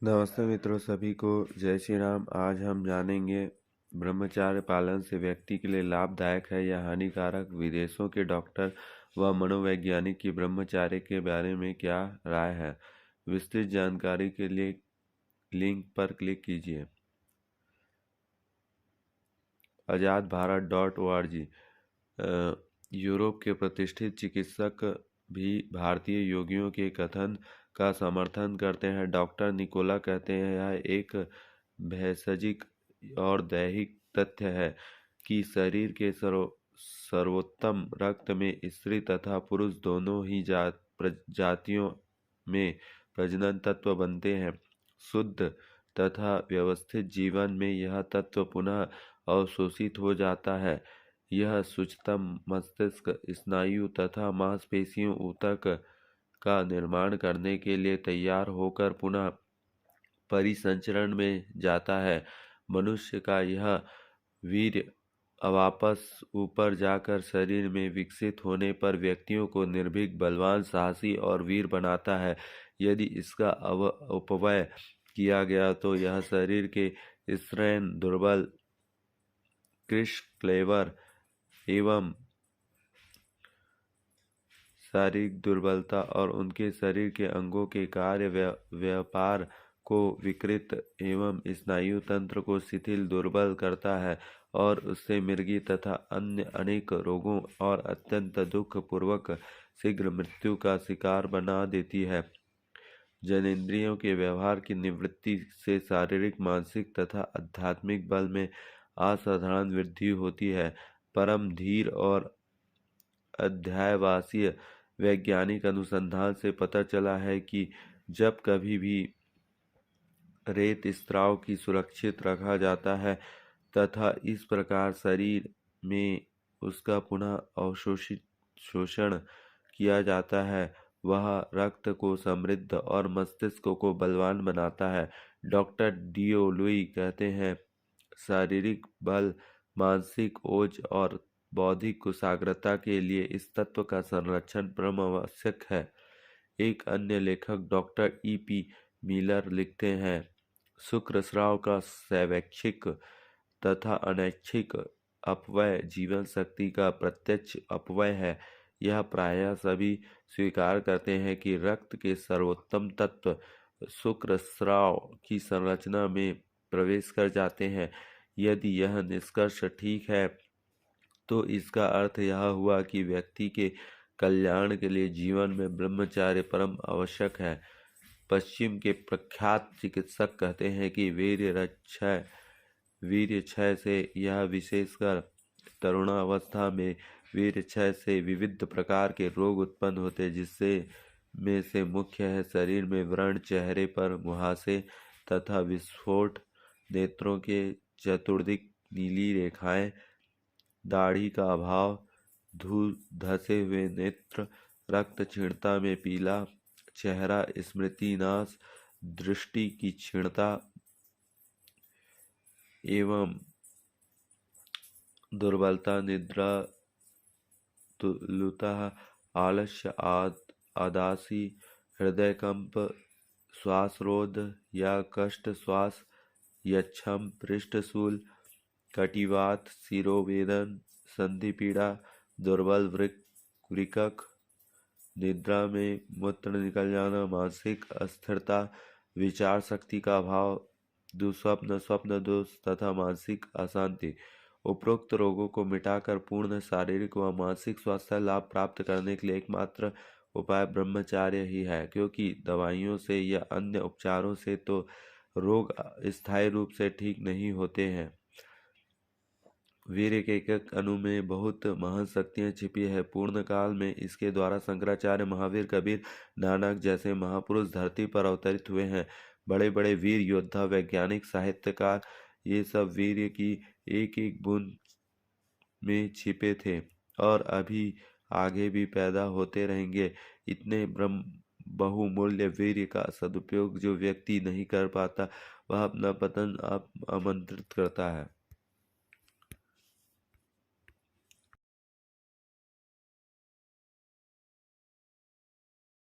नमस्ते मित्रों, सभी को जय श्री राम। आज हम जानेंगे ब्रह्मचार्य पालन से व्यक्ति के लिए लाभदायक है या हानिकारक। विदेशों के डॉक्टर व मनोवैज्ञानिक की ब्रह्मचार्य के बारे में क्या राय है। विस्तृत जानकारी के लिए लिंक पर क्लिक कीजिए। AzaadBharat.org। यूरोप के प्रतिष्ठित चिकित्सक भी भारतीय योगियों के कथन का समर्थन करते हैं। डॉक्टर निकोला कहते हैं, यह एक भेषजिक और दैहिक तथ्य है कि शरीर के सर्वोत्तम रक्त में स्त्री तथा पुरुष दोनों ही जातियों में प्रजनन तत्व बनते हैं। शुद्ध तथा व्यवस्थित जीवन में यह तत्व पुनः अवशोषित हो जाता है। यह सूक्ष्म मस्तिष्क, स्नायु तथा मांसपेशियों ऊतक का निर्माण करने के लिए तैयार होकर पुनः परिसंचरण में जाता है। मनुष्य का यह वीर्य वापस ऊपर जाकर शरीर में विकसित होने पर व्यक्तियों को निर्भीक, बलवान, साहसी और वीर बनाता है। यदि इसका अपव्यय किया गया तो यह शरीर के स्त्रैण, दुर्बल, कृश, क्लेवर एवं शारीरिक दुर्बलता और उनके शरीर के अंगों के कार्य व्यापार को विकृत एवं स्नायु तंत्र को शिथिल, दुर्बल करता है और उससे मृगी तथा अन्य अनेक रोगों और अत्यंत दुख पूर्वक शीघ्र मृत्यु का शिकार बना देती है। जनेंद्रियों के व्यवहार की निवृत्ति से शारीरिक, मानसिक तथा आध्यात्मिक बल में असाधारण वृद्धि होती है। परम धीर और अध्यावसायी वैज्ञानिक अनुसंधान से पता चला है कि जब कभी भी रेत स्राव की सुरक्षित रखा जाता है तथा इस प्रकार शरीर में उसका पुनः अवशोषित शोषण किया जाता है, वह रक्त को समृद्ध और मस्तिष्क को बलवान बनाता है। डॉक्टर डीओ लुई कहते हैं, शारीरिक बल, मानसिक ओज और बौद्धिक कुशाग्रता के लिए इस तत्व का संरक्षण परम आवश्यक है। एक अन्य लेखक डॉक्टर E.P. मिलर लिखते हैं, शुक्रस्राव का स्वैच्छिक तथा अनैच्छिक अपव्यय जीवन शक्ति का प्रत्यक्ष अपव्यय है। यह प्रायः सभी स्वीकार करते हैं कि रक्त के सर्वोत्तम तत्व शुक्रस्राव की संरचना में प्रवेश कर जाते हैं। यदि यह निष्कर्ष ठीक है तो इसका अर्थ यह हुआ कि व्यक्ति के कल्याण के लिए जीवन में ब्रह्मचार्य परम आवश्यक है। पश्चिम के प्रख्यात चिकित्सक कहते हैं कि वीर्य क्षय से, यह विशेषकर तरुणावस्था में वीर्य क्षय से विविध प्रकार के रोग उत्पन्न होते, जिससे में से मुख्य है शरीर में व्रण, चेहरे पर मुहासे तथा विस्फोट, नेत्रों के चतुर्दिक नीली रेखाएं, दाढ़ी का अभाव, धसे हुए नेत्र, रक्त क्षीणता में पीला चेहरा, स्मृति नाश, दृष्टि की क्षीणता एवं दुर्बलता, निद्रा लुता, आलस्य, आदासी, हृदय कंप, श्वासरोध या कष्ट, श्वास यक्षम, पृष्ठशूल, कटिवात, शिरोवेदन, संधि पीड़ा, दुर्बल वृक्क, निद्रा में मूत्र निकल जाना, मानसिक अस्थिरता, विचार शक्ति का अभाव, दुस्वप्न, स्वप्न दोष तथा मानसिक अशांति। उपरोक्त रोगों को मिटाकर पूर्ण शारीरिक व मानसिक स्वास्थ्य लाभ प्राप्त करने के लिए एकमात्र उपाय ब्रह्मचार्य ही है, क्योंकि दवाइयों से या अन्य उपचारों से तो रोग स्थायी रूप से ठीक नहीं होते हैं। वीर्य के एक अणु में बहुत महान शक्तियाँ छिपी है। पूर्ण काल में इसके द्वारा शंकराचार्य, महावीर, कबीर, नानक जैसे महापुरुष धरती पर अवतरित हुए हैं। बड़े बड़े वीर योद्धा, वैज्ञानिक, साहित्यकार, ये सब वीर्य की एक एक बूंद में छिपे थे और अभी आगे भी पैदा होते रहेंगे। इतने बहुमूल्य वीर्य का सदुपयोग जो व्यक्ति नहीं कर पाता, वह अपना पतन आमंत्रित करता है।